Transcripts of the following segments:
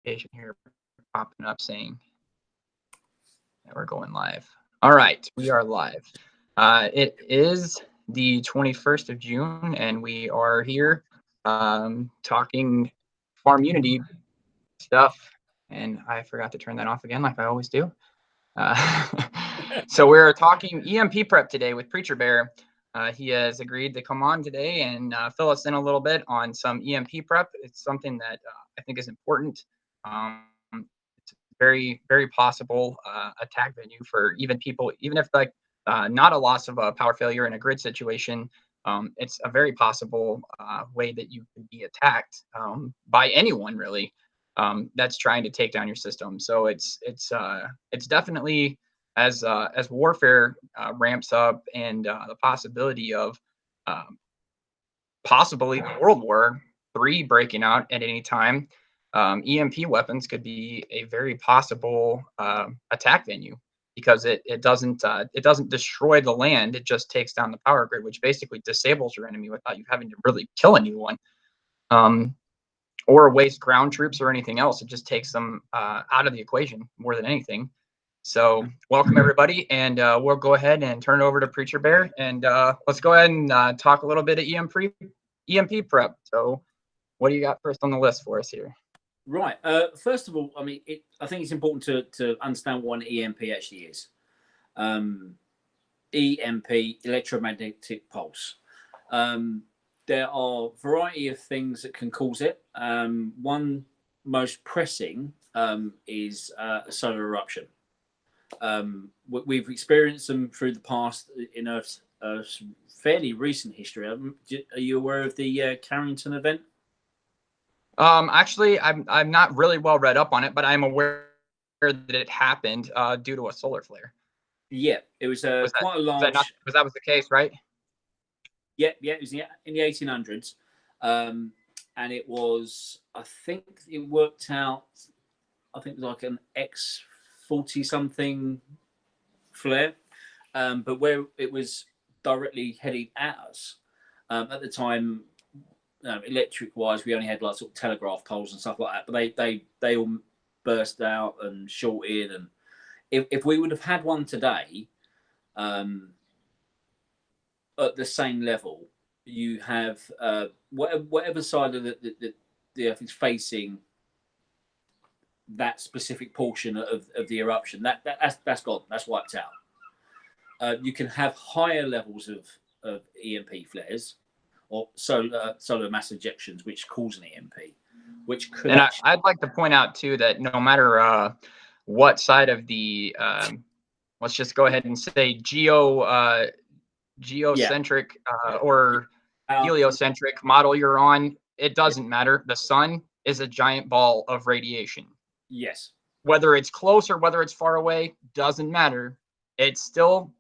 notification here popping up saying that we're going live. All right, we are live. It is the 21st of June, and we are here talking FarmUnity stuff. And I forgot to turn that off again, like I always do. So we're talking EMP prep today with Preacher Bear. He has agreed to come on today and fill us in a little bit on some EMP prep. It's something that I think is important. It's very, very possible attack venue for even people, even if like not a loss of a power failure in a grid situation. It's a very possible way that you can be attacked by anyone really that's trying to take down your system. So it's definitely as warfare ramps up and the possibility of possibly World War III breaking out at any time, EMP weapons could be a very possible attack venue because it doesn't destroy the land. It just takes down the power grid, which basically disables your enemy without you having to really kill anyone. Or waste ground troops or anything else. It just takes them out of the equation more than anything. So welcome everybody, and we'll go ahead and turn it over to Preacher Bear, and let's go ahead and talk a little bit of EMP prep. So what do you got first on the list for us here? Right. First of all, I mean, I think it's important to understand what an EMP actually is. EMP, electromagnetic pulse. There are a variety of things that can cause it. One most pressing is a solar eruption. We've experienced them through the past in a fairly recent history. Are you aware of the Carrington event? Actually, I'm not really well read up on it, but I'm aware that it happened due to a solar flare. Yeah, it was quite a large. That was the case, right? Yeah, it was in the 1800s, and it was. I think it worked out. I think it was like an X40 something flare, but where it was directly heading at us at the time. Electric wise, we only had like sort of telegraph poles and stuff like that, but they all burst out and shorted. And if we would have had one today, at the same level, you have whatever side of the earth is facing that specific portion of the eruption. That's gone. That's wiped out. You can have higher levels of EMP flares or solar mass ejections, which cause an EMP, which could. And I'd like to point out too that no matter what side of the let's just go ahead and say geocentric or heliocentric model you're on, it doesn't matter. The sun is a giant ball of radiation. Yes. Whether it's close or whether it's far away, doesn't matter. It's still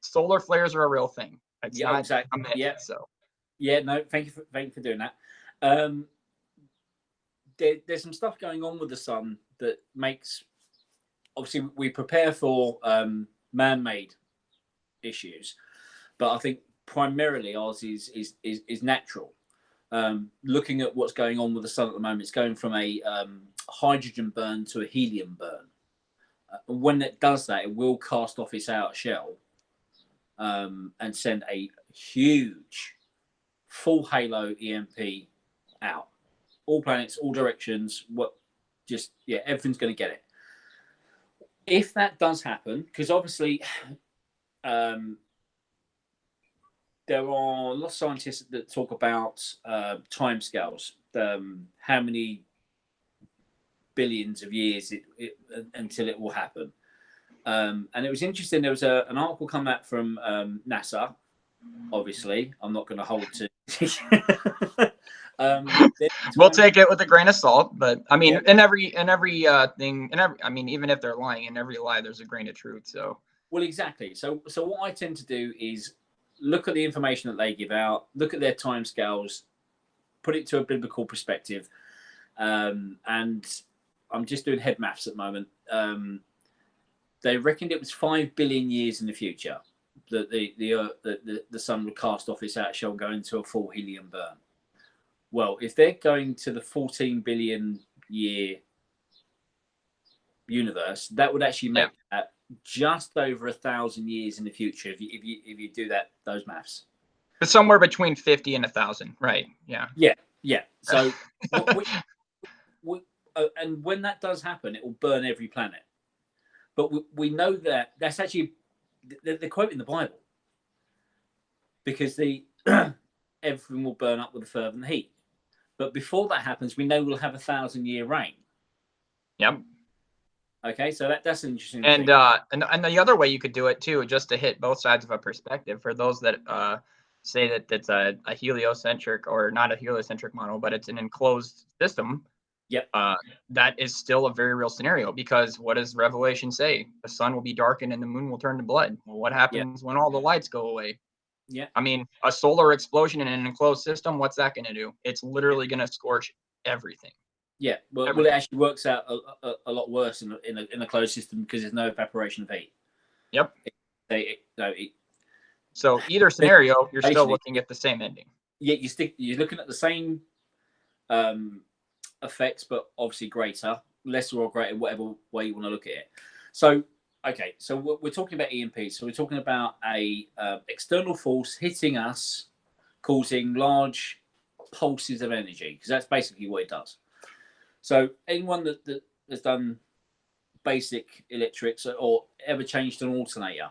solar flares are a real thing. It's not exactly. a myth, yeah. So. Yeah. No. Thank you for doing that. There's some stuff going on with the sun that makes. Obviously, we prepare for man-made issues, but I think primarily ours is natural. Looking at what's going on with the sun at the moment, it's going from a hydrogen burn to a helium burn. When it does that, it will cast off its outer shell and send a huge full halo EMP out. All planets, all directions. Everything's going to get it. If that does happen, because obviously there are a lot of scientists that talk about timescales, how many billions of years until it will happen. And it was interesting. There was an article come out from NASA. Obviously, I'm not going to hold to. We'll take it with a grain of salt, but I mean, in every thing, I mean, even if they're lying, in every lie, there's a grain of truth. So. Well, exactly. So what I tend to do is look at the information that they give out, look at their timescales, put it to a biblical perspective, and I'm just doing head maths at the moment. They reckoned it was 5 billion years in the future that the sun would cast off its outer shell, go into a full helium burn. Well, if they're going to the 14 billion year universe, that would actually Yeah. make that just over 1,000 years in the future if you do those maths. It's somewhere between 50 and 1,000, right? Yeah. Yeah. So, and when that does happen, it will burn every planet. But we know that that's actually they're quoting the Bible, because everything will burn up with the fervent heat. But before that happens, we know we'll have 1,000-year reign. Yep. Okay, so that's an interesting and thing. And the other way you could do it too, just to hit both sides of a perspective, for those that say that it's a heliocentric, or not a heliocentric model, but it's an enclosed system. Yep. That is still a very real scenario, because what does Revelation say? The sun will be darkened and the moon will turn to blood. Well, what happens when all the lights go away? Yeah. I mean, a solar explosion in an enclosed system, what's that going to do? It's literally going to scorch everything. Yeah, well, it actually works out a lot worse in a closed system, because there's no evaporation of heat. Yep. So either scenario, you're still looking at the same ending. Yeah, you're looking at the same effects, but obviously greater, lesser or greater, whatever way you want to look at it. So, okay, so we're talking about EMP. So we're talking about a external force hitting us, causing large pulses of energy, because that's basically what it does. So anyone that has done basic electrics or ever changed an alternator,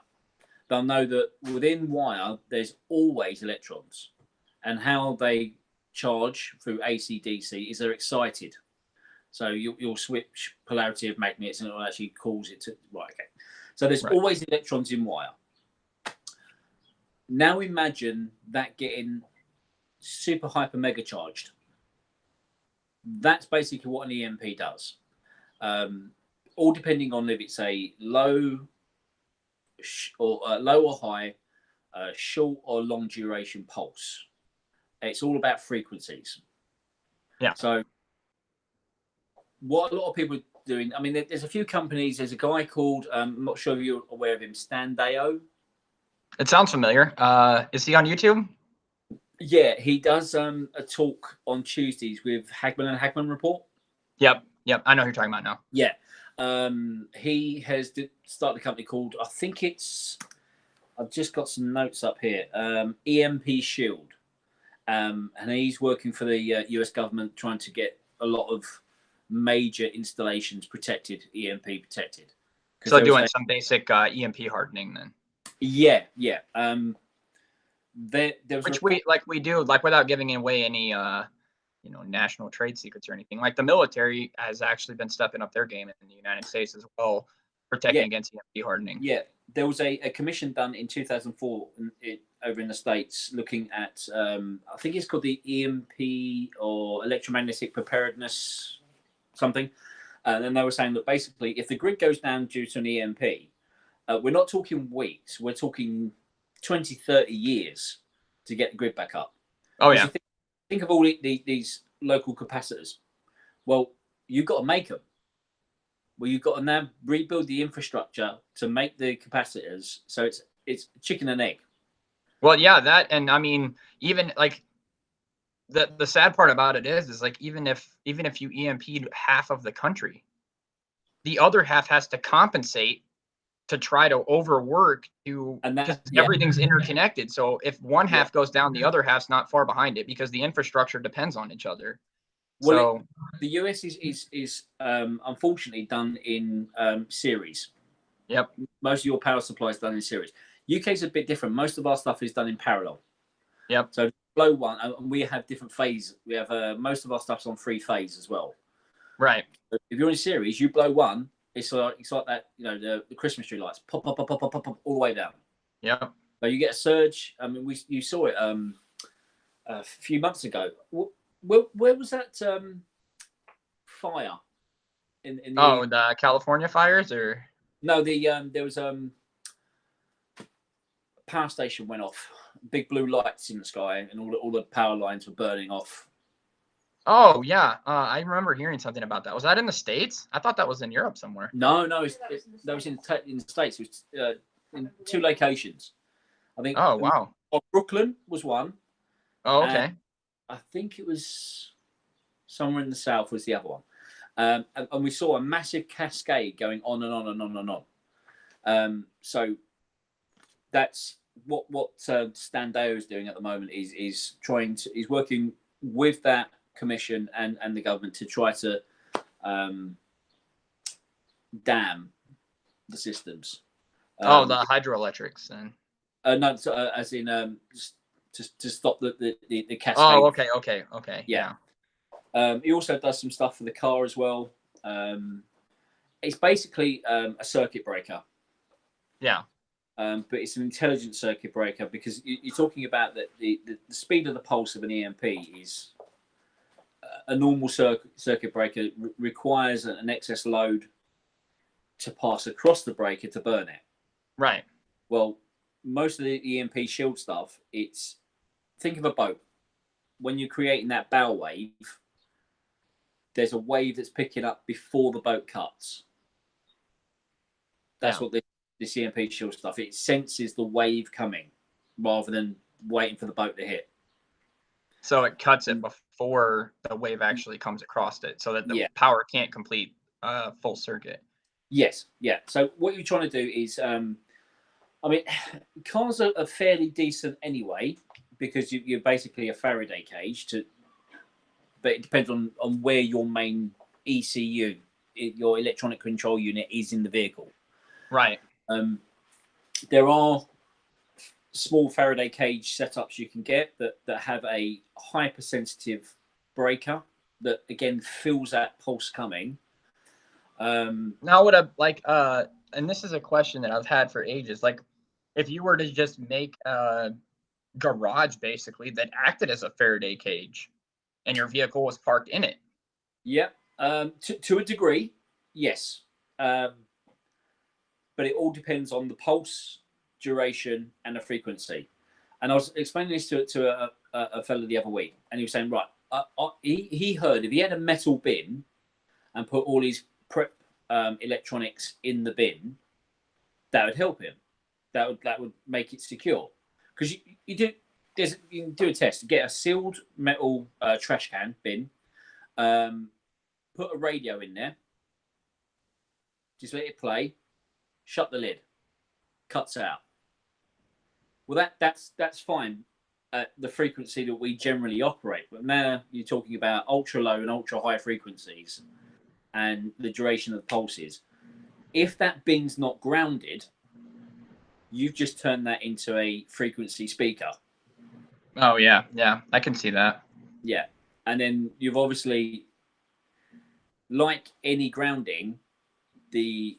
they'll know that within wire there's always electrons, and how they charge through AC/DC is they're excited. So you'll switch polarity of magnets, and it will actually cause it to okay. So there's always electrons in wire. Now imagine that getting super hyper mega charged. That's basically what an EMP does. All depending on if it's a low or high, short or long duration pulse. It's all about frequencies. Yeah. So what a lot of people are doing, I mean, there's a few companies. There's a guy called, I'm not sure if you're aware of him, Stan Deo. It sounds familiar. Is he on YouTube? Yeah, he does a talk on Tuesdays with Hagman and Hagman Report. Yep. I know who you're talking about now. Yeah. He has started a company called, I think it's, I've just got some notes up here, EMP Shield. And he's working for the US government, trying to get a lot of major installations protected, EMP protected. So doing some basic EMP hardening then. Yeah. Which we do, like, without giving away any national trade secrets or anything. Like, the military has actually been stepping up their game in the United States as well, protecting against EMP hardening. Yeah, there was a commission done in 2004 over in the States, looking at I think it's called the EMP, or electromagnetic preparedness something. And then they were saying that basically, if the grid goes down due to an EMP, we're not talking weeks, we're talking 20, 30 years to get the grid back up. Oh, yeah. Think of all these local capacitors. Well, you've got to make them. Well, you've got to now rebuild the infrastructure to make the capacitors. So it's chicken and egg. Well, yeah, that, and I mean, even like the sad part about it is like, even if you EMP'd half of the country, the other half has to compensate to try to overwork because everything's interconnected. So if one half goes down, the other half's not far behind it, because the infrastructure depends on each other. Well, the US is unfortunately done in series. Yep. Most of your power supply is done in series. UK's a bit different. Most of our stuff is done in parallel. Yep. So blow one, and we have different phase. We have most of our stuff's on 3-phase as well. Right. So if you're in a series, you blow one, it's like that, the Christmas tree lights pop all the way down. Yeah. So you get a surge. I mean, you saw it a few months ago. Where was that fire? In the California fires, or no? There was a power station went off. Big blue lights in the sky, and all the power lines were burning off. Oh yeah, I remember hearing something about that. Was that in the States? I thought that was in Europe somewhere. No, that was in the States. It was in 2 locations. I think. Oh wow. Brooklyn was one. Oh okay. I think it was somewhere in the south was the other one. And we saw a massive cascade going on and on and on and on. So that's what Standeo is doing at the moment is working with that commission and the government to try to dam the systems. The hydroelectrics then. No, so, as in to stop the cascade. Oh, okay. Yeah. He also does some stuff for the car as well. It's basically a circuit breaker. Yeah. But it's an intelligent circuit breaker because you're talking about that the speed of the pulse of an EMP is a normal circuit breaker requires an excess load to pass across the breaker to burn it. Right. Well, most of the EMP shield stuff, think of a boat. When you're creating that bow wave, there's a wave that's picking up before the boat cuts. That's what this EMP shield stuff, it senses the wave coming rather than waiting for the boat to hit. So it cuts it before the wave actually comes across it so that the power can't complete full circuit. Yes, yeah. So what you're trying to do is, cars are fairly decent anyway because you're basically a Faraday cage, but it depends on where your main ECU, your electronic control unit, is in the vehicle. Right. There are small Faraday cage setups you can get that have a hypersensitive breaker that again feels that pulse coming. Now would and this is a question that I've had for ages, like if you were to just make a garage basically that acted as a Faraday cage and your vehicle was parked in it. Yeah, to a degree, yes. But it all depends on the pulse, duration, and the frequency. And I was explaining this to a fellow the other week, and he was saying, right, he heard if he had a metal bin and put all his prep electronics in the bin, that would help him. That would make it secure. Because you can do a test. Get a sealed metal trash can bin, put a radio in there, just let it play, shut the lid, cuts out. Well, that's fine at the frequency that we generally operate. But now you're talking about ultra low and ultra high frequencies and the duration of the pulses. If that bin's not grounded, you've just turned that into a frequency speaker. Oh, yeah, I can see that. Yeah, and then you've obviously, like any grounding, the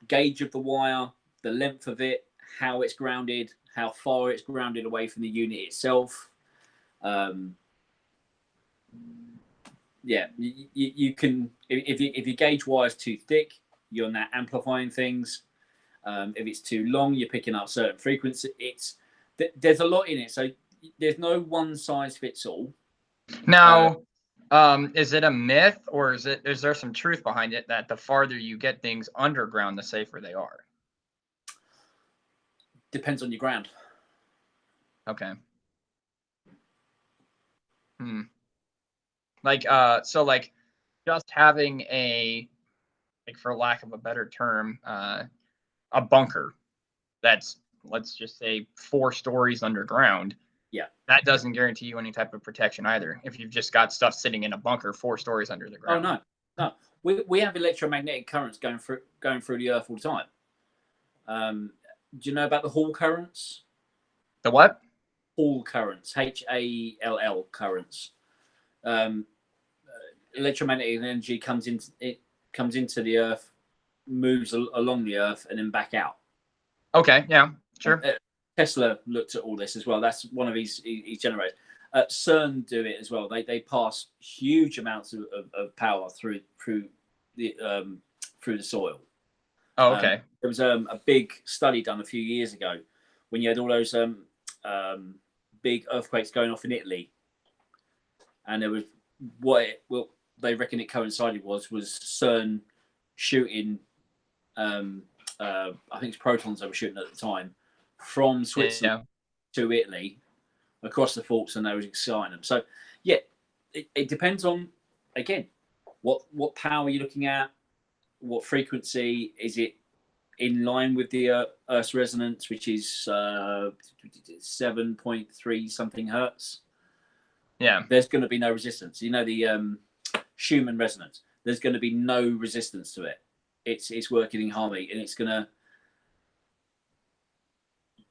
gauge of the wire, the length of it, how it's grounded, how far it's grounded away from the unit itself. You can, if your gauge wire is too thick, you're now amplifying things. If it's too long, you're picking up certain frequency. There's a lot in it, so there's no one size fits all. Now, is it a myth or is there some truth behind it that the farther you get things underground, the safer they are? Depends on your ground. Okay. So just having for lack of a better term, a bunker that's, let's just say 4 stories underground. Yeah. That doesn't guarantee you any type of protection either. If you've just got stuff sitting in a bunker 4 stories under the ground. Oh no. We have electromagnetic currents going through the earth all the time. Do you know about the Hall currents? The what? Hall currents, HALL currents. Electromagnetic energy comes into the earth, moves along the earth, and then back out. Okay, yeah, sure. Tesla looked at all this as well. That's one of his generators. CERN do it as well. They pass huge amounts of power through the soil. Oh, okay. There was a big study done a few years ago when you had all those big earthquakes going off in Italy, and there was they reckon it coincided was CERN shooting. I think it's protons they were shooting at the time from Switzerland to Italy across the faults, and they were exciting them. So, yeah, it depends on, again, What power are you looking at? What frequency? Is it in line with the Earth's resonance, which is 7.3 something hertz? Yeah. There's going to be no resistance. You know, the Schumann resonance. There's going to be no resistance to it. It's working in harmony, and it's going to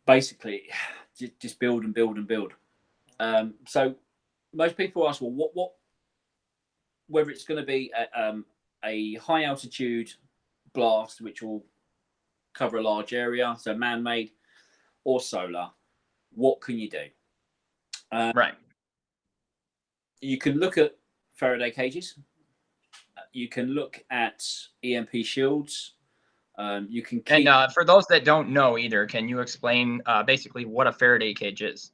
basically just build and build and build. So most people ask, well, whether it's going to be a high altitude blast, which will cover a large area, so man-made or solar, what can you do? Right. You can look at Faraday cages. You can look at EMP shields. You can keep... And for those that don't know either, can you explain basically what a Faraday cage is?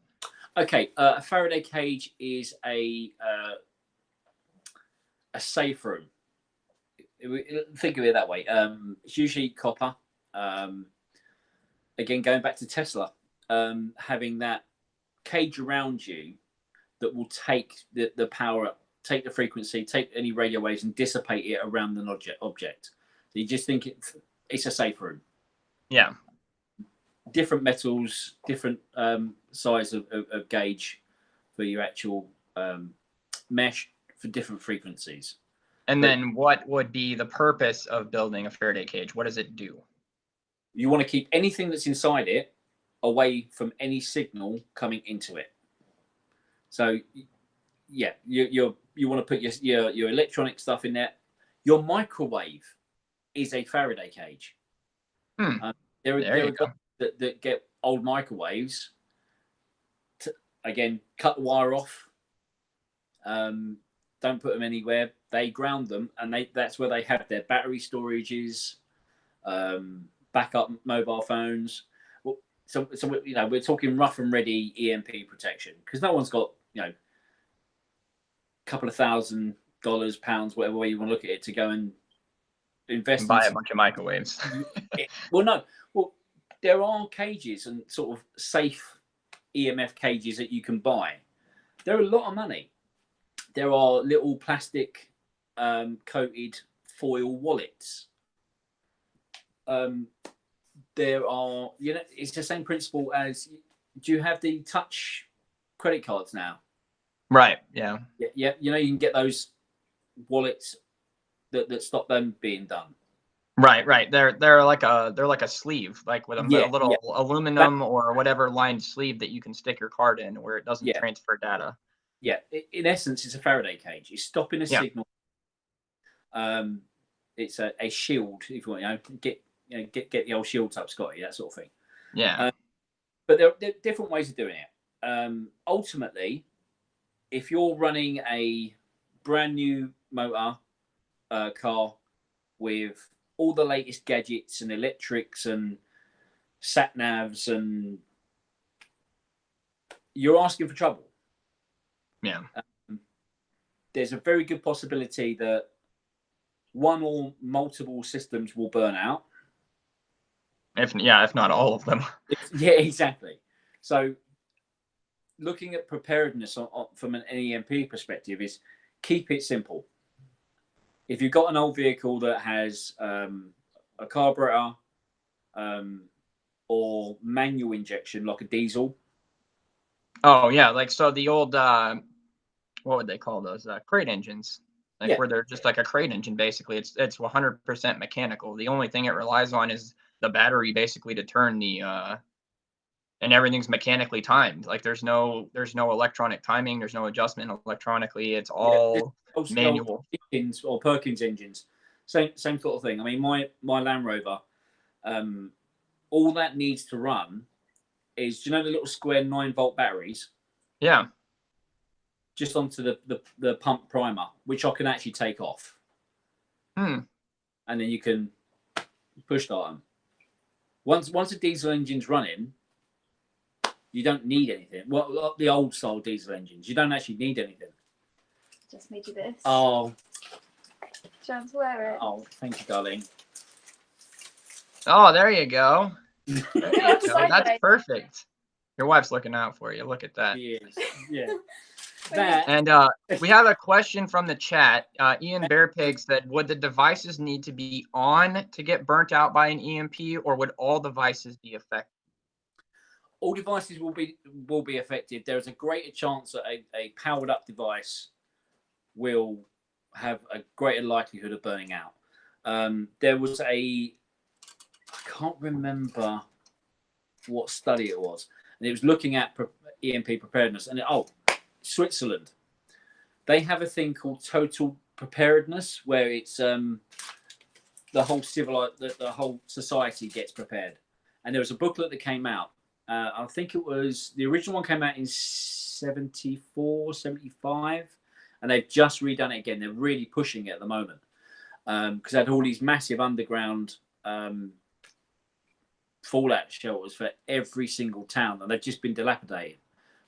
Okay, a Faraday cage is a safe room. Think of it that way. It's usually copper. Again, going back to Tesla, having that cage around you that will take the power up, take the frequency, take any radio waves and dissipate it around an object. So you just think it's a safe room. Yeah. Different metals, different size of gauge for your actual mesh for different frequencies. And then what would be the purpose of building a Faraday cage? What does it do? You want to keep anything that's inside it away from any signal coming into it. So, yeah, you want to put your electronic stuff in there. Your microwave is a Faraday cage. There are guys that get old microwaves. Again, cut the wire off. Don't put them anywhere. They ground them, and that's where they have their battery storages, backup mobile phones. So you know, we're talking rough and ready EMP protection, because no one's got, you know, a couple of $1,000, pounds, whatever way you want to look at it, to go and invest and buy a bunch of microwaves. Well, no. Well, there are cages and sort of safe EMF cages that you can buy. They're a lot of money. There are little plastic coated foil wallets. There are, you know, it's the same principle as, do you have the touch credit cards now? Right. Yeah. Yeah. You know, you can get those wallets that stop them being done. Right. They're like a sleeve, like with a little aluminum or whatever lined sleeve that you can stick your card in where it doesn't transfer data. Yeah. In essence, it's a Faraday cage. It's stopping a signal. It's a shield, if you want, get the old shields up, Scotty, that sort of thing. Yeah. But there are different ways of doing it. Ultimately, if you're running a brand new motor car with all the latest gadgets and electrics and sat navs, and you're asking for trouble. Yeah. There's a very good possibility that one or multiple systems will burn out. If not all of them. Yeah, exactly. So looking at preparedness from an EMP perspective is keep it simple. If you've got an old vehicle that has a carburetor or manual injection, like a diesel. Oh yeah, like so the old what would they call those? Crate engines. Like where they're just like a crate engine basically. It's 100% mechanical. The only thing it relies on is the battery basically to turn the and everything's mechanically timed. Like there's no electronic timing, there's no adjustment electronically. It's all manual. Engines or Perkins engines. Same sort of thing. I mean, my Land Rover, all that needs to run is, do you know the little square 9-volt batteries? Yeah. Just onto the pump primer, which I can actually take off. And then you can push start them. Once the diesel engine's running, you don't need anything. Well, the old style diesel engines, you don't actually need anything. Just made you this. Oh. Do you want to wear it? Oh, thank you, darling. Oh, there you go. There you go. That's perfect. Your wife's looking out for you. Look at that. She is. Yeah. that. And we have a question from the chat. Ian Bearpig said, would the devices need to be on to get burnt out by an EMP, or would all devices be affected? All devices will be affected. There's a greater chance that a powered up device will have a greater likelihood of burning out. There was I can't remember what study it was, and it was looking at EMP preparedness. And Switzerland, they have a thing called total preparedness, where it's the whole the whole society gets prepared. And there was a booklet that came out. I think it was the original one came out in 74, 75, and they've just redone it again. They're really pushing it at the moment because they had all these massive underground fallout shelters for every single town, and they've just been dilapidated,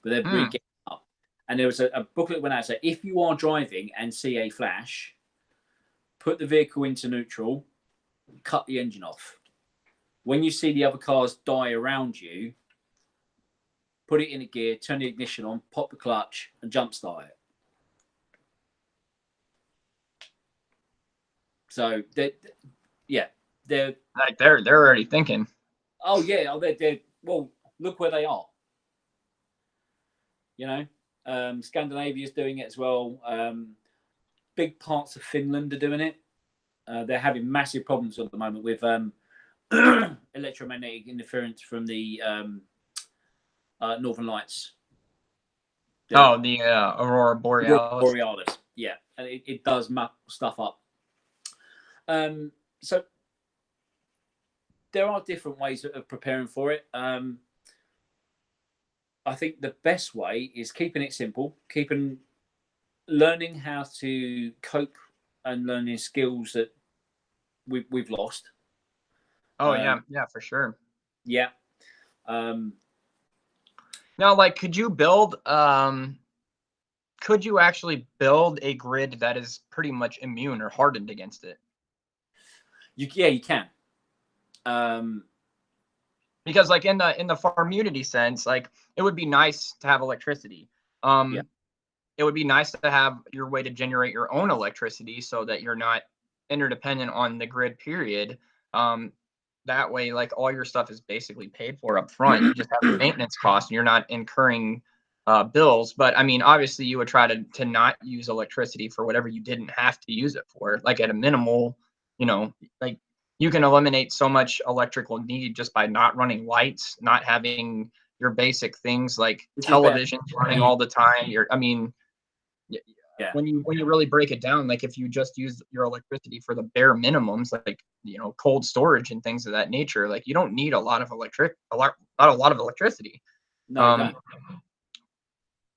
but they're really getting up. And there was a booklet that went out, so if you are driving and see a flash, put the vehicle into neutral, cut the engine off. When you see the other cars die around you, put it in a gear, turn the ignition on, pop the clutch, and jump start it. So they're like they're already thinking. Oh yeah, they're well. Look where they are. You know, Scandinavia's doing it as well. Big parts of Finland are doing it. They're having massive problems at the moment with electromagnetic interference from the Northern Lights. The Aurora Borealis. Yeah, and it does muck stuff up. So there are different ways of preparing for it. I think the best way is keeping it simple, learning how to cope and learning skills that we've lost. Oh yeah, for sure. Yeah. Now, like, could you actually build a grid that is pretty much immune or hardened against it? You can. Because like in the FarmUnity sense, like it would be nice to have electricity. It would be nice to have your way to generate your own electricity so that you're not interdependent on the grid, period. That way, like all your stuff is basically paid for up front. You just have the maintenance cost and you're not incurring bills. But I mean, obviously you would try to not use electricity for whatever you didn't have to use it for. Like at a minimal, like you can eliminate so much electrical need just by not running lights, not having your basic things like television running all the time. When you really break it down, like if you just use your electricity for the bare minimums, like cold storage and things of that nature, like you don't need a lot of electricity. No,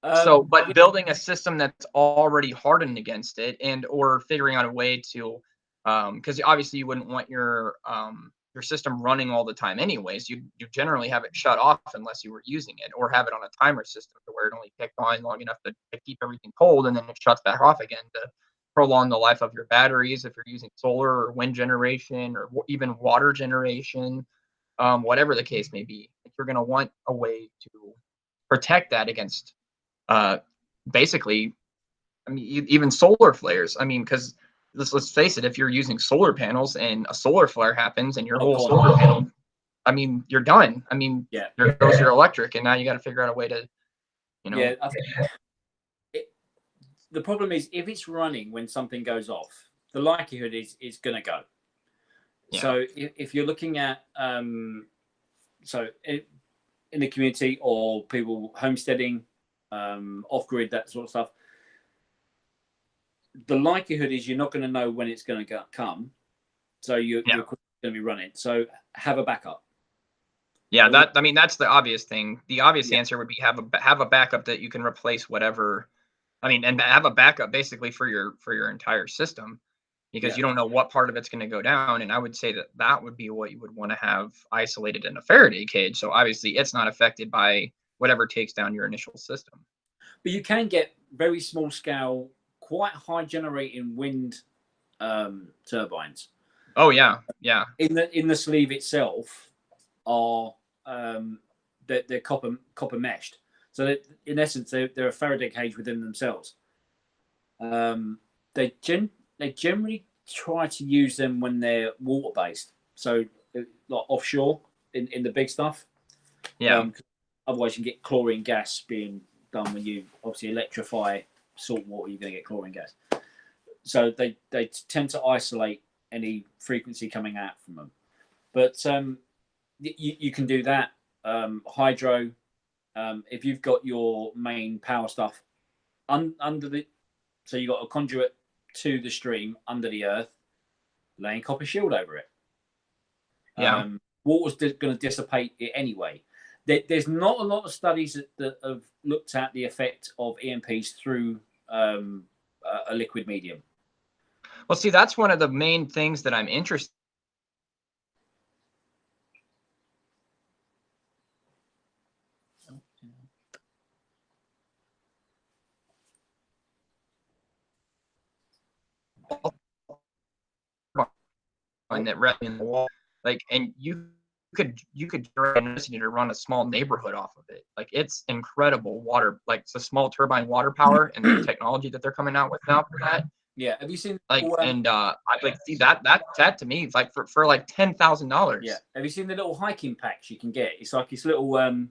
but building a system that's already hardened against it, or figuring out a way to, because obviously you wouldn't want your system running all the time anyways. You generally have it shut off unless you were using it, or have it on a timer system to where it only kicked on long enough to keep everything cold, and then it shuts back off again to prolong the life of your batteries if you're using solar or wind generation or even water generation, whatever the case may be. You're going to want a way to protect that against basically, I mean, even solar flares. I mean, because let's face it, if you're using solar panels and a solar flare happens and your whole solar panel, I mean, you're done. I mean, there goes your electric, and now you got to figure out a way to, Yeah, I think the problem is if it's running when something goes off, the likelihood is going to go. Yeah. So if you're looking at, in the community or people homesteading, off-grid, that sort of stuff, the likelihood is you're not going to know when it's going to come. So you're going to be running. So have a backup. Yeah, that's the obvious thing. The obvious answer would be have a backup that you can replace whatever. I mean, and have a backup basically for your entire system, because you don't know what part of it's going to go down. And I would say that would be what you would want to have isolated in a Faraday cage. So obviously it's not affected by whatever takes down your initial system. But you can get very small scale, quite high generating wind turbines. Oh yeah. In the sleeve itself are they're copper meshed, So in essence, they're a Faraday cage within themselves. They generally try to use them when they're water based, so like offshore in the big stuff. Yeah. Otherwise, you can get chlorine gas being done when you obviously electrify salt water. You're going to get chlorine gas. So they tend to isolate any frequency coming out from them. But you can do that. Hydro, if you've got your main power stuff under the, so you've got a conduit to the stream under the earth, laying copper shield over it. Yeah. Water's going to dissipate it anyway. There's not a lot of studies that have looked at the effect of EMPs through a liquid medium. Well, see, that's one of the main things that I'm interested in that red in the wall. Like, and you could electricity to run a small neighborhood off of it. Like, it's incredible water. Like, it's a small turbine water power and the technology that they're coming out with now for that. Yeah, have you seen like and I like see that to me is like for like $10,000. Yeah, have you seen the little hiking packs you can get? It's like this little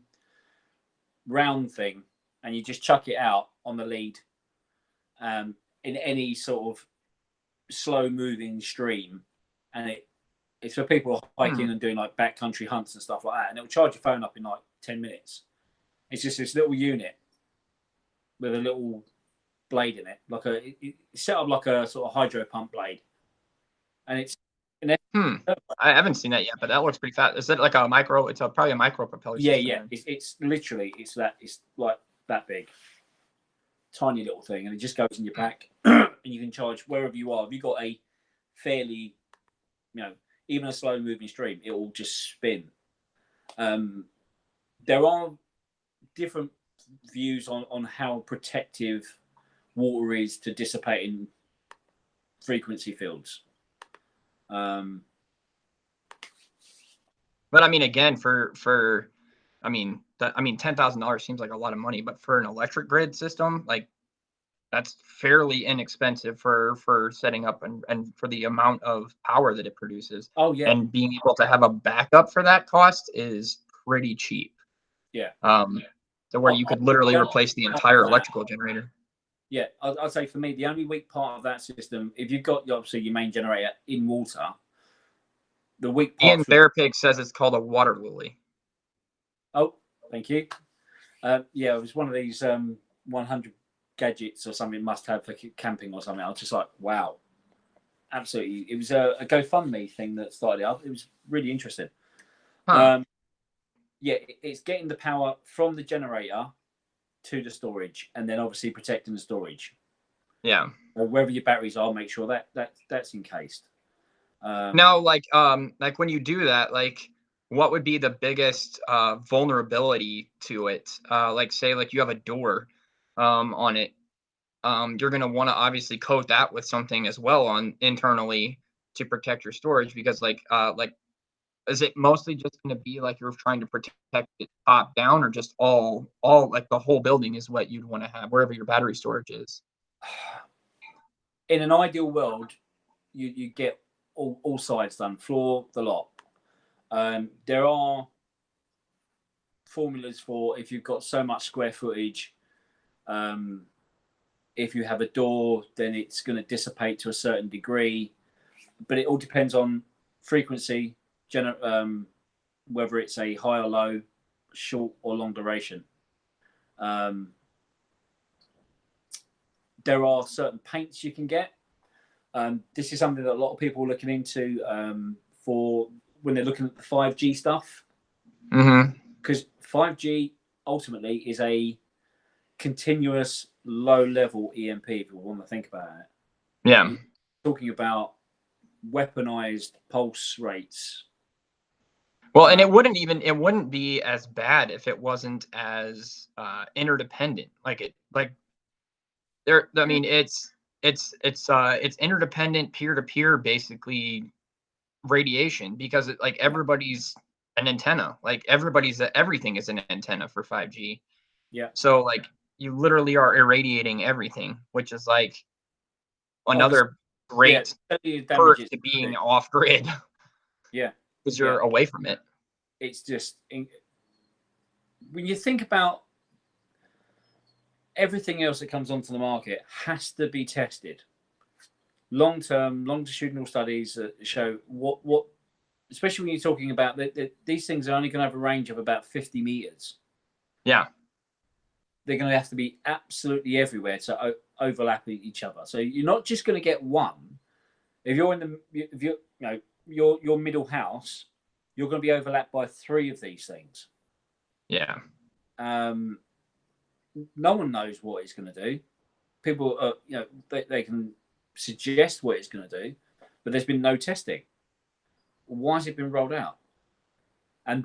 round thing, and you just chuck it out on the lead in any sort of slow moving stream, and it's for people hiking and doing like backcountry hunts and stuff like that, and it'll charge your phone up in like 10 minutes. It's just this little unit with a little blade in it, like it's set up like a sort of hydro pump blade, and it's I haven't seen that yet, but that looks pretty fast. Is it like a micro? It's probably a micro propeller system. Yeah. It's literally it's like that big, tiny little thing, and it just goes in your pack, and you can charge wherever you are. If you've got a fairly, even a slow moving stream, it will just spin. There are different views on how protective water is to dissipating frequency fields. But I mean, again, $10,000 seems like a lot of money, but for an electric grid system, like that's fairly inexpensive for setting up and for the amount of power that it produces. Oh yeah, and being able to have a backup for that cost is pretty cheap. Yeah. So where you could literally replace the entire electrical generator. Yeah, I'd say for me, the only weak part of that system, if you've got obviously your main generator in water, the weak part. Ian Bearpig says it's called a water lily. Oh, thank you. Yeah, it was one of these 100 gadgets or something must have for camping or something. I was just like, wow, absolutely. It was a GoFundMe thing that started up. It was really interesting. Yeah, it's getting the power from the generator to the storage, and then obviously protecting the storage. Yeah. Wherever your batteries are, make sure that's encased. Now, like when you do that, like what would be the biggest vulnerability to it? Like say like you have a door on it. You're going to want to obviously coat that with something as well on internally to protect your storage, because like is it mostly just going to be like you're trying to protect it top down, or just all like the whole building is what you'd want to have wherever your battery storage is? In an ideal world, you get all sides done, floor, the lot. There are formulas for if you've got so much square footage. If you have a door, then it's going to dissipate to a certain degree, but it all depends on frequency, whether it's a high or low, short or long duration. There are certain paints you can get. This is something that a lot of people are looking into for when they're looking at the 5G stuff. Because 5G ultimately is a continuous low-level EMP, if you want to think about it. Yeah. You're talking about weaponized pulse rates. Well, and it wouldn't be as bad if it wasn't as interdependent. It's interdependent peer-to-peer basically radiation, because everybody's an antenna. Like everything is an antenna for 5G. Yeah. So like you literally are irradiating everything, which is like another great perk to being off grid. Yeah. Because you're away from it. It's just when you think about everything else that comes onto the market has to be tested. Long-term, longitudinal studies show what, especially when you're talking about these things are only going to have a range of about 50 meters. Yeah. They're going to have to be absolutely everywhere to overlap each other. So you're not just going to get one. If you're your middle house, you're going to be overlapped by 3 of these things. Yeah. No one knows what it's going to do. People, they can suggest what it's going to do, but there's been no testing. Why has it been rolled out? And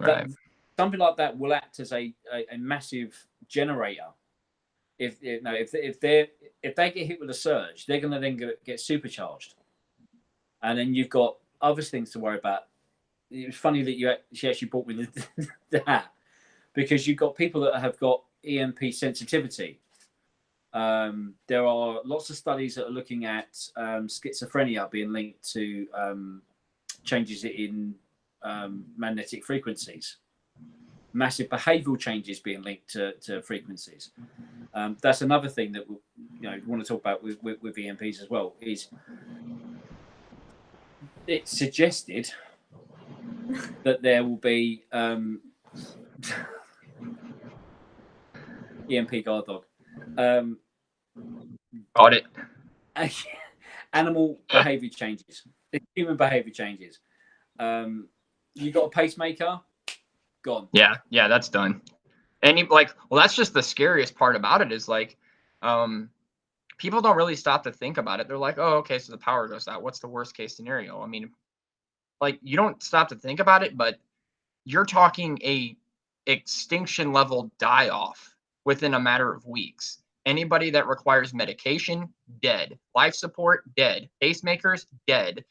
something like that will act as a massive generator. If they get hit with a surge, they're going to then get supercharged, and then you've got other things to worry about. It was funny that she actually brought me that, because you've got people that have got EMP sensitivity. There are lots of studies that are looking at schizophrenia being linked to changes in magnetic frequencies, massive behavioural changes being linked to frequencies. That's another thing that we want to talk about with EMPs as well. Is it's suggested that there will be EMP guard dog. Got it. Animal behavior changes, human behavior changes. You got a pacemaker, gone. Yeah, that's done. And that's just the scariest part about it is like, people don't really stop to think about it. They're like, oh, okay, so the power goes out. What's the worst case scenario? I mean, like you don't stop to think about it, but you're talking a extinction level die off within a matter of weeks. Anybody that requires medication, dead. Life support, dead. Pacemakers, dead.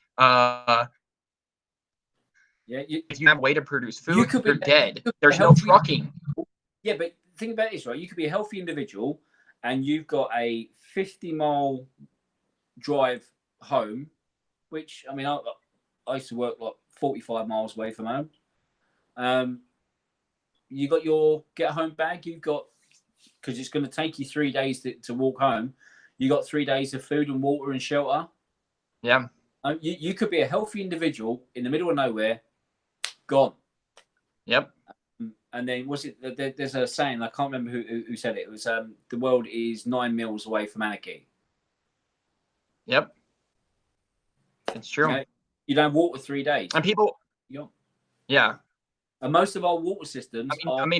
If you have a way to produce food, you're dead. There's no trucking. Yeah, but think about this, right? You could be a healthy individual and you've got a 50-mile drive home, which, I mean, I used to work like 45 miles away from home. You got your get home bag, you've got, because it's going to take you 3 days to walk home, you got 3 days of food and water and shelter. Yeah. You could be a healthy individual in the middle of nowhere, gone. Yep. And then there's a saying, I can't remember who said it. It was the world is 9 miles away from anarchy. Yep. It's true. You don't walk for 3 days. And people, yeah. And most of our water systems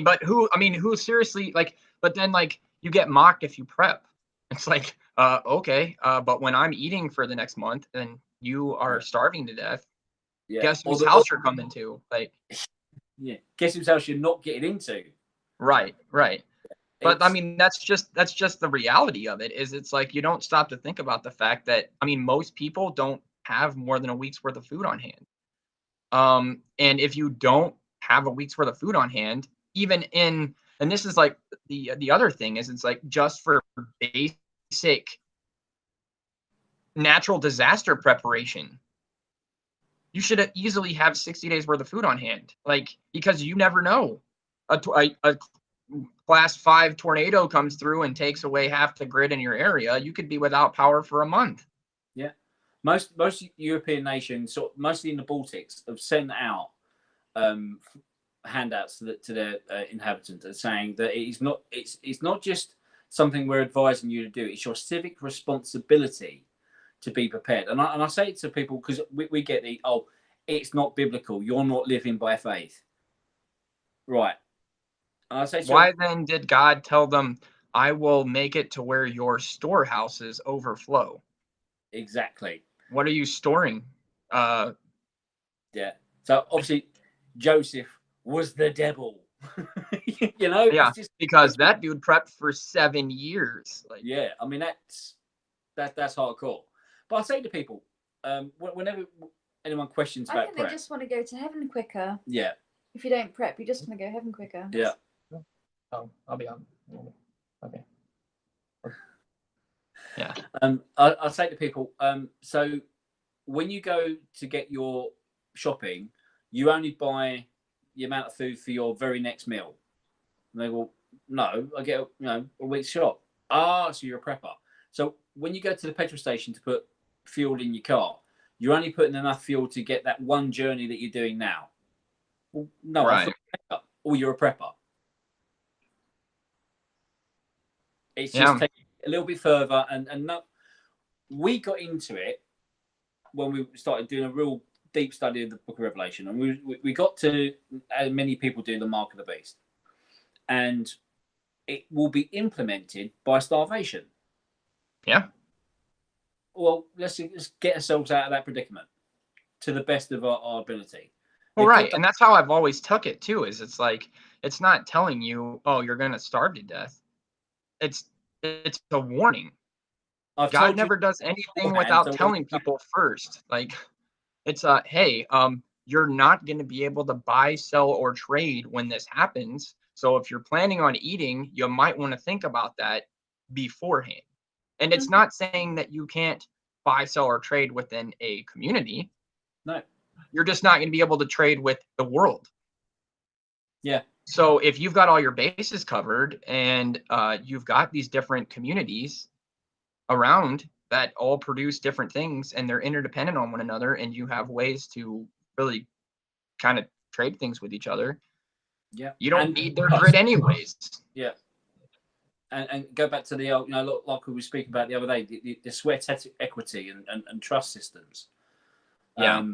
but who seriously, like, but then like you get mocked if you prep. It's like, okay, but when I'm eating for the next month and you are starving to death, guess whose house you're coming to? Like, guess whose house you're not getting into? Right. But I mean, that's just the reality of it. Is it's like you don't stop to think about the fact that, I mean, most people don't have more than a week's worth of food on hand. And if you don't have a week's worth of food on hand, and this is like the other thing is, it's like just for basic natural disaster preparation, you should easily have 60 days worth of food on hand, like, because you never know. A class 5 tornado comes through and takes away half the grid in your area. You could be without power for a month. Yeah. Most European nations, mostly in the Baltics, have sent out handouts to their inhabitants, saying that it's not just something we're advising you to do. It's your civic responsibility to be prepared. And I say it to people because we get it's not biblical. You're not living by faith, right? And I say, why then did God tell them, "I will make it to where your storehouses overflow"? Exactly. What are you storing? Yeah. So obviously, Joseph was the devil. Yeah, because that dude prepped for 7 years. Like, yeah, I mean that's hardcore. But I say to people, whenever anyone questions about prep, they just want to go to heaven quicker. Yeah. If you don't prep, you just want to go heaven quicker. Yeah. Oh, I'll be on. Okay. Yeah. I say to people, so when you go to get your shopping, you only buy the amount of food for your very next meal. And they go, no, I get a week's shop. Ah, so you're a prepper. So when you go to the petrol station to put fuel in your car, you're only putting enough fuel to get that one journey that you're doing now. Well, no, Right. or you're a prepper. It's Yeah. just taking it a little bit further, and no, we got into it when we started doing a real deep study of the Book of Revelation, and we got to, as many people do, the mark of the beast, and it will be implemented by starvation. Yeah. Well, let's get ourselves out of that predicament to the best of our ability. Well, right, and that's how I've always took it too. Is it's like it's not telling you, oh, you're gonna starve to death. It's a warning. God never does anything without telling people first. Like it's hey, you're not going to be able to buy, sell, or trade when this happens. So if you're planning on eating, you might want to think about that beforehand. And it's not saying that you can't buy, sell, or trade within a community. No. You're just not going to be able to trade with the world. Yeah. So if you've got all your bases covered and you've got these different communities around that all produce different things and they're interdependent on one another, and you have ways to really kind of trade things with each other. Yeah. You don't need their grid anyways. Yeah. And go back to the old, like we were speaking about the other day, the sweat equity and trust systems. Yeah.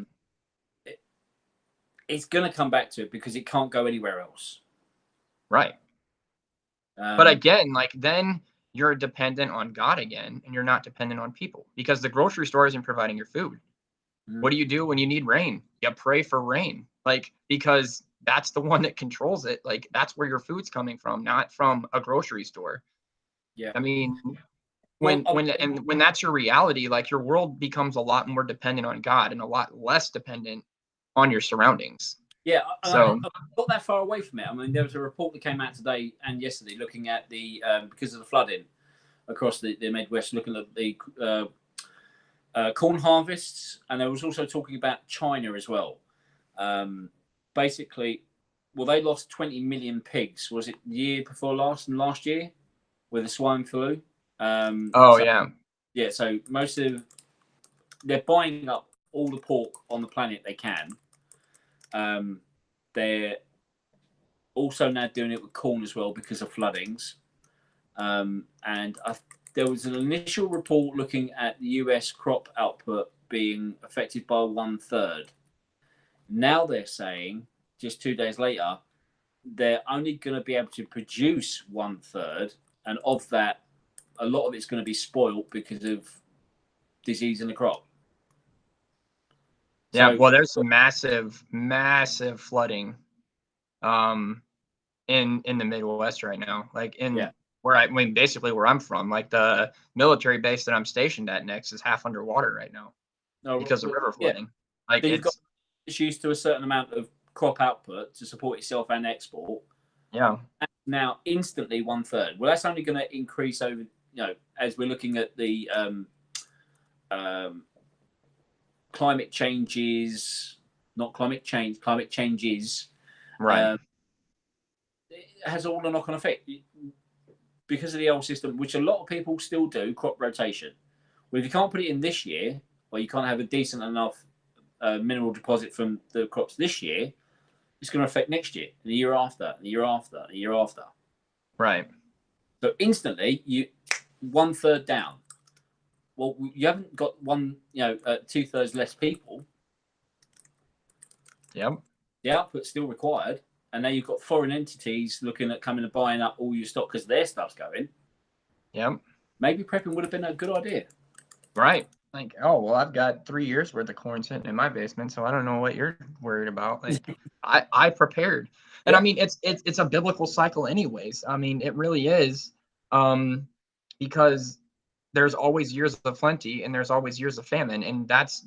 It's going to come back to it because it can't go anywhere else. Right. But again, like then you're dependent on God again, and you're not dependent on people because the grocery store isn't providing your food. What do you do when you need rain? You pray for rain, like, because that's the one that controls it. Like that's where your food's coming from, not from a grocery store. Yeah. I mean, when that's your reality, like your world becomes a lot more dependent on God and a lot less dependent on your surroundings. Yeah, so I'm not that far away from it. I mean, there was a report that came out today and yesterday looking at the because of the flooding across the Midwest, looking at the corn harvests, and there was also talking about China as well. Basically, well, they lost 20 million pigs. Was it the year before last and last year with the swine flu? Yeah. So most of they're buying up all the pork on the planet they can. They're also now doing it with corn as well because of floodings. There was an initial report looking at the US crop output being affected by 1/3. Now they're saying, just 2 days later, they're only going to be able to produce 1/3, and of that, a lot of it's going to be spoiled because of disease in the crop. Yeah, well, there's massive flooding in the Midwest right now. Like basically where I'm from, like the military base that I'm stationed at next is half underwater right now because of river flooding. Yeah. Like it's used to a certain amount of crop output to support itself and export. Yeah. And now instantly 1/3. Well, that's only going to increase over, as we're looking at the climate changes, climate changes. Right. It has all a knock-on effect because of the old system, which a lot of people still do, crop rotation. Well, if you can't put it in this year, or you can't have a decent enough mineral deposit from the crops this year, it's going to affect next year, and the year after, and the year after, and the year after. Right. So instantly, you 1/3 down. Well, you haven't got 2/3 less people. Yep. The output's still required, and now you've got foreign entities looking at coming and buying up all your stock because their stuff's going. Yep. Maybe prepping would have been a good idea. Right. Like, oh, well, I've got 3 years worth of corn sitting in my basement, so I don't know what you're worried about. Like, I prepared. And I mean, it's a biblical cycle anyways. I mean, it really is. Because there's always years of plenty and there's always years of famine, and that's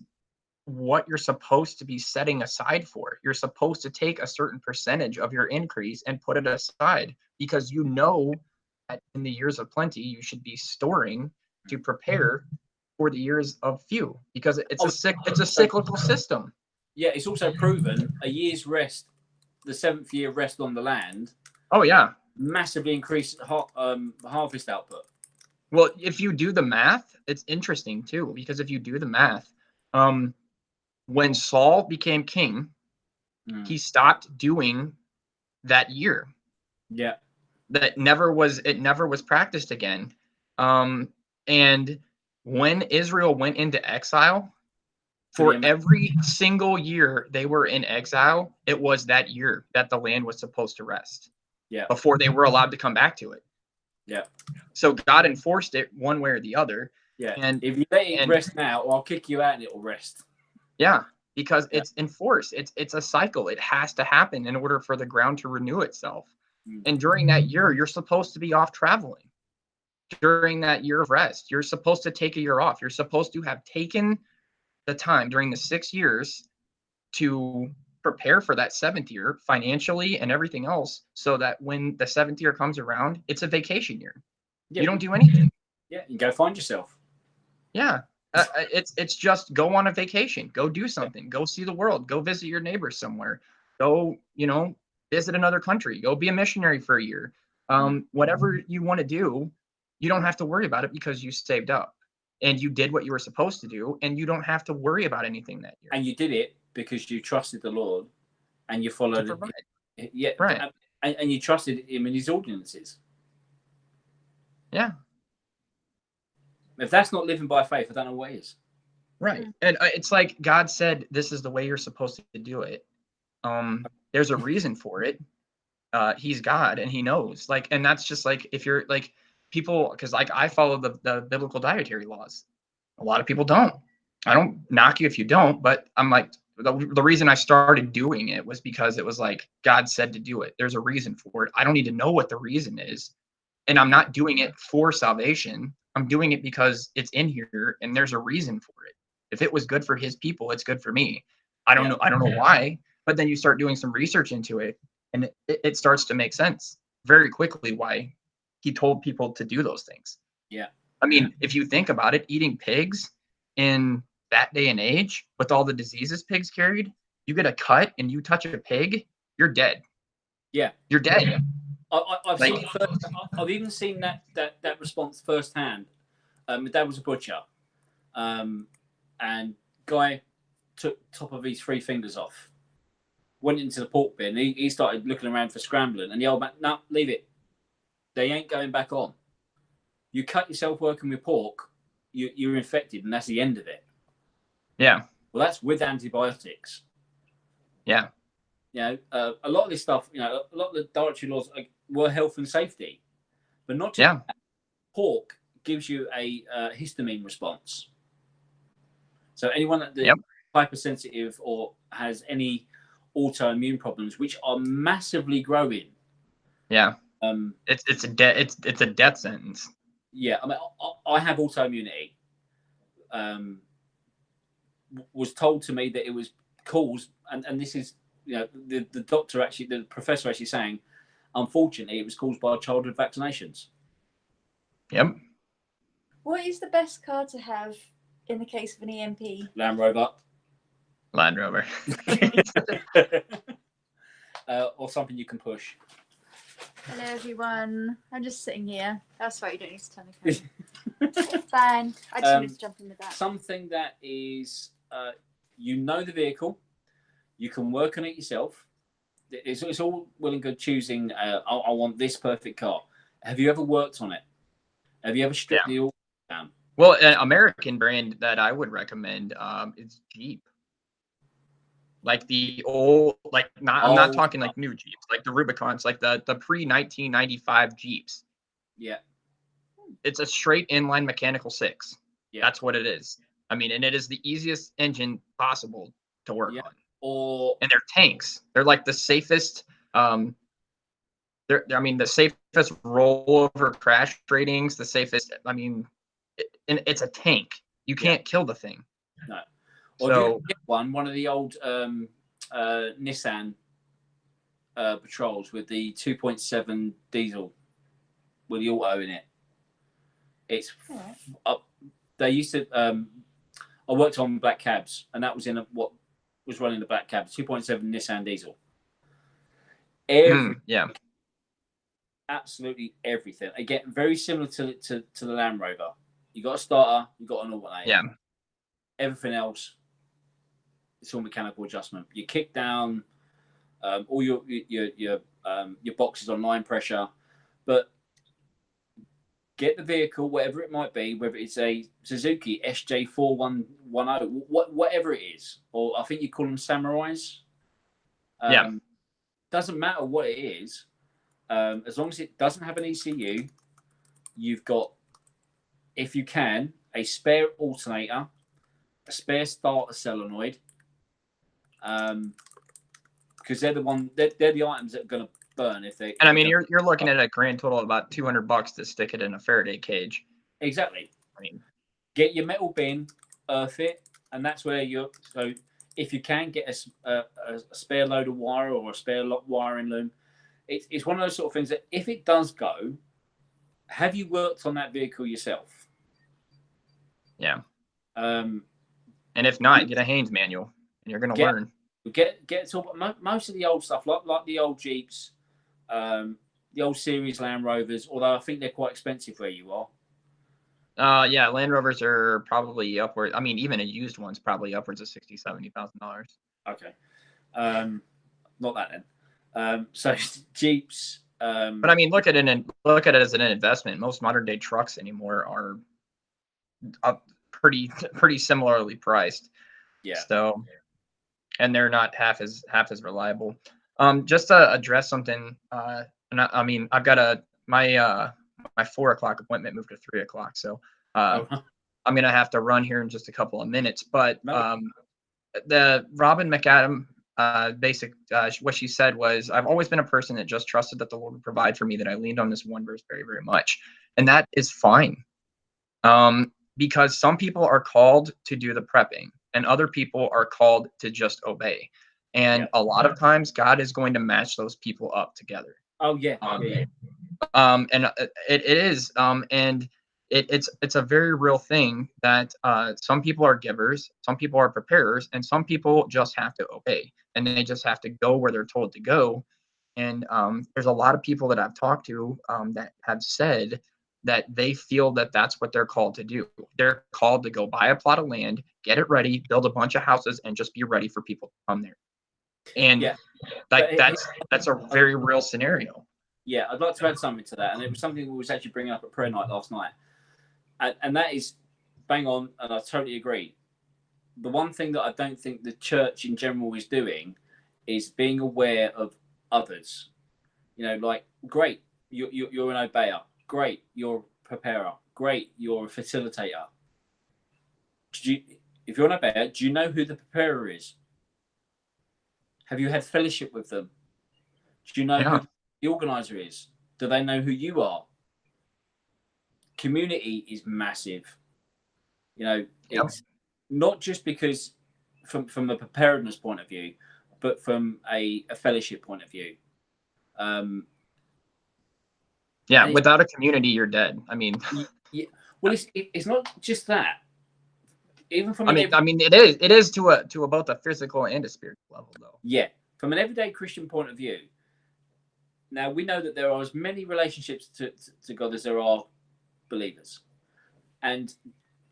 what you're supposed to be setting aside for. You're supposed to take a certain percentage of your increase and put it aside because in the years of plenty, you should be storing to prepare for the years of few, because it's a cyclical system. Yeah, it's also proven a year's rest, the 7th year rest on the land. Oh yeah, massively increase harvest output. Well, if you do the math, it's interesting too, because if you do the math, when Saul became king, he stopped doing that year. Yeah. It never was practiced again. And when Israel went into exile, for every single year they were in exile, it was that year that the land was supposed to rest. Yeah. Before they were allowed to come back to it. Yeah. So God enforced it one way or the other. Yeah. And if you let it rest now, or I'll kick you out and it will rest. Yeah, because it's enforced. It's a cycle. It has to happen in order for the ground to renew itself. And during that year, you're supposed to be off traveling. During that year of rest, you're supposed to take a year off. You're supposed to have taken the time during the 6 years to prepare for that 7th year financially and everything else, so that when the 7th year comes around, it's a vacation year. Yeah, you don't do anything. Yeah, you go find yourself. Yeah. It's just go on a vacation, go do something, go see the world, go visit your neighbors somewhere, go, visit another country, go be a missionary for a year. Whatever you want to do, you don't have to worry about it because you saved up and you did what you were supposed to do, and you don't have to worry about anything that year. And you did it because you trusted the Lord and you followed it. Yeah. Right. And you trusted him in his ordinances. Yeah. If that's not living by faith, I don't know what is. Right. And it's like God said, this is the way you're supposed to do it. There's a reason for it. He's God and he knows. And that's just like, if you're like people, because like I follow the biblical dietary laws. A lot of people don't. I don't knock you if you don't, but I'm like, the reason I started doing it was because it was like God said to do it. There's a reason for it. I don't need to know what the reason is. And I'm not doing it for salvation. I'm doing it because it's in here and there's a reason for it. If it was good for his people, it's good for me. I don't know why, but then you start doing some research into it and it starts to make sense very quickly why he told people to do those things. Yeah. I mean, if you think about it, eating pigs in that day and age with all the diseases pigs carried, you get a cut and you touch a pig, you're dead. Yeah. You're dead. I've even seen that response firsthand. My dad was a butcher, and guy took top of his 3 fingers off, went into the pork bin. He started looking around for scrambling, and the old man, no, leave it. They ain't going back on. You cut yourself working with pork, you're infected, and that's the end of it. Yeah. Well, that's with antibiotics. Yeah. A lot of this stuff, a lot of the dietary laws were health and safety, but not just that. Pork gives you a histamine response. So anyone that's hypersensitive or has any autoimmune problems, which are massively growing. Yeah. It's a death sentence. Yeah, I mean, I have autoimmunity. Was told to me that it was caused, and this is, the doctor actually, the professor actually saying, unfortunately, it was caused by childhood vaccinations. Yep. What is the best car to have in the case of an EMP? Land Rover. Land Rover. Or something you can push. Hello, everyone. I'm just sitting here. That's right, you don't need to turn the camera. Fine. I just wanted to jump in with that. Something that is, the vehicle, you can work on it yourself. It's all well and good choosing, I want this perfect car. Have you ever worked on it? Have you ever stripped the oil down? Well, an American brand that I would recommend is Jeep. Like the old, I'm not talking like new Jeeps, like the Rubicons, like the pre-1995 Jeeps. Yeah. It's a straight inline mechanical 6. Yeah. That's what it is. I mean, and it is the easiest engine possible to work on. And they're tanks. They're like the safest, the safest rollover crash ratings, the safest, it's a tank. You can't kill the thing. No. Or so, you get one of the old Nissan patrols with the 2.7 diesel. with the auto in it. It's Alright. they used to. I worked on black cabs, and that was in what was running the black cab, 2.7 Nissan diesel. Yeah. Absolutely everything. Again, very similar to the Land Rover. You got a starter, you got an alternator. Yeah. Everything else, it's all mechanical adjustment. You kick down, all your boxes on line pressure, but get the vehicle, whatever it might be, whether it's a Suzuki SJ4110, whatever it is, or I think you call them Samurais. Yeah. Doesn't matter what it is, as long as it doesn't have an ECU, you've got, if you can, a spare alternator, a spare starter solenoid, because they're the items that are going to burn if they. And I mean, you're looking at a grand total of about $200 to stick it in a Faraday cage. Exactly. I mean, get your metal bin, earth it, and that's where you're. So if you can get a spare load of wire or a spare wiring loom, it's one of those sort of things that if it does go, have you worked on that vehicle yourself? Yeah. And if not, get a Haynes manual, and you're going to learn. Get to most of the old stuff, like the old Jeeps, the old series Land Rovers. Although I think they're quite expensive where you are. Yeah, Land Rovers are probably upward. I mean, even a used one's probably upwards of $60,000-$70,000. Okay, not that then. So Jeeps. But I mean, look at it as an investment. Most modern day trucks anymore are pretty similarly priced. Yeah. So, and they're not half as reliable. Just to address something. And I mean, I've got my 4 o'clock appointment moved to 3 o'clock. So I'm gonna have to run here in just a couple of minutes. But the Robin McAdam what she said was, I've always been a person that just trusted that the Lord would provide for me, that I leaned on this one verse very, very much. And that is fine. Because some people are called to do the prepping and other people are called to just obey. And a lot of times God is going to match those people up together. Oh yeah. And it is, and it's a very real thing that some people are givers, some people are preparers, and some people just have to obey, and they just have to go where they're told to go. And there's a lot of people that I've talked to that have said that they feel that that's what they're called to do. They're called to go buy a plot of land, get it ready, build a bunch of houses, and just be ready for people to come there. And that's a very real scenario. Yeah, I'd like to add something to that, and it was something we was actually bringing up at prayer night last night, and that is bang on, and I totally agree. The one thing that I don't think the church in general is doing is being aware of others. You know, like, great, you're an obeyer. Great, you're a preparer. Great, you're a facilitator. If you're an obeyer, do you know who the preparer is? Have you had fellowship with them? Do you know who the organizer is? Do they know who you are? Community is massive. You know, it's not just because from a preparedness point of view, but from a fellowship point of view. Without a community, you're dead. I mean, well, it's not just that. Even from it is to both a physical and a spiritual level, though. Yeah, from an everyday Christian point of view. Now we know that there are as many relationships to God as there are believers, and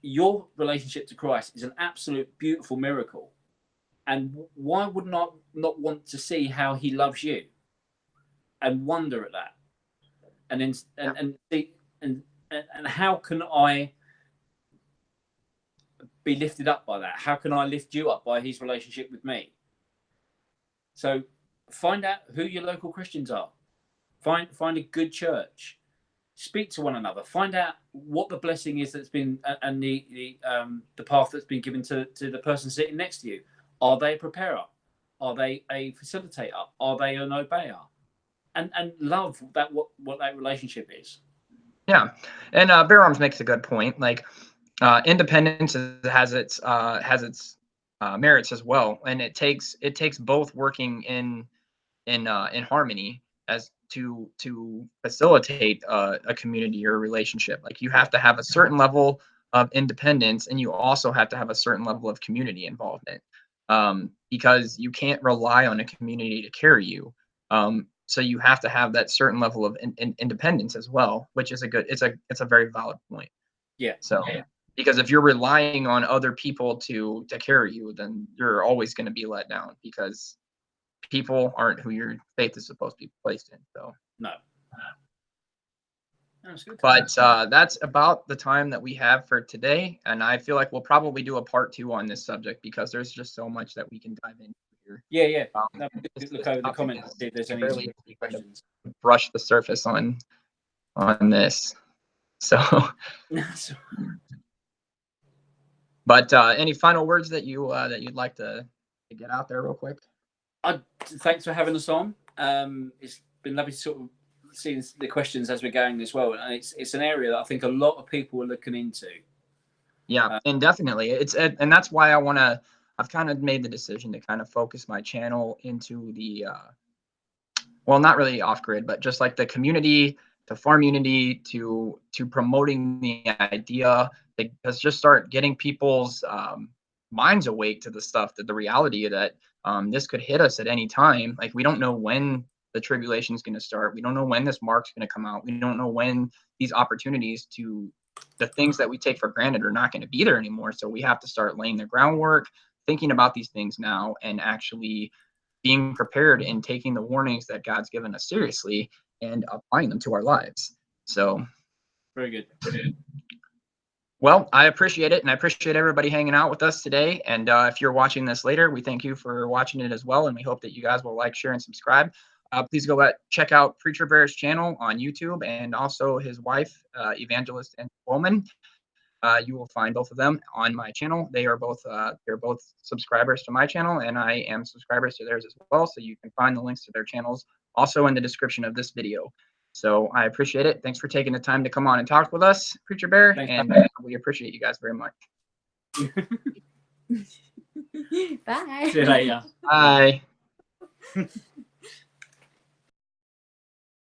your relationship to Christ is an absolute beautiful miracle. And why would not want to see how He loves you, and wonder at that, and see and how can I be lifted up by that? How can I lift you up by His relationship with me? So find out who your local Christians are. Find a good church. Speak to one another. Find out what the blessing is that's been and the path that's been given to the person sitting next to you. Are they a preparer? Are they a facilitator? Are they an obeyer? And love that what that relationship is. Yeah, and Bear Arms makes a good point. Like, independence has its merits as well, and it takes both working in harmony, as to facilitate a community or a relationship. Like you have to have a certain level of independence, and you also have to have a certain level of community involvement, because you can't rely on a community to carry you. So you have to have that certain level of independence as well, which is it's a very valid point. Yeah. So because if you're relying on other people to carry you, then you're always going to be let down, because people aren't who your faith is supposed to be placed in. So No. That's good. But that's about the time that we have for today, and I feel like we'll probably do a part 2 on this subject, because there's just so much that we can dive into here. Yeah. No, Look over the comments, see if there's any barely questions. brush the surface on this. So, but any final words that you'd like to get out there real quick? Thanks for having us on. It's been lovely to sort of see the questions as we're going as well, and it's an area that I think a lot of people are looking into. Yeah, and definitely and that's why I've kind of made the decision to kind of focus my channel into the well, not really off grid, but just like the community, to FarmUnity, to promoting the idea, because just start getting people's minds awake to the stuff, that the reality that this could hit us at any time. Like we don't know when the tribulation is going to start. We don't know when this mark's going to come out. We don't know when these opportunities to the things that we take for granted are not going to be there anymore. So we have to start laying the groundwork, thinking about these things now, and actually being prepared and taking the warnings that God's given us seriously and applying them to our lives. So very good. Well, I appreciate it, and I appreciate everybody hanging out with us today. And if you're watching this later, we thank you for watching it as well, and we hope that you guys will like, share, and subscribe. Please go check out Preacher Bear's channel on YouTube, and also his wife, Evangelist and Woman. You will find both of them on my channel. They're both subscribers to my channel, and I am subscribers to theirs as well. So you can find the links to their channels also in the description of this video. So I appreciate it. Thanks for taking the time to come on and talk with us, Preacher Bear, and we appreciate you guys very much. Bye. See you later. Bye.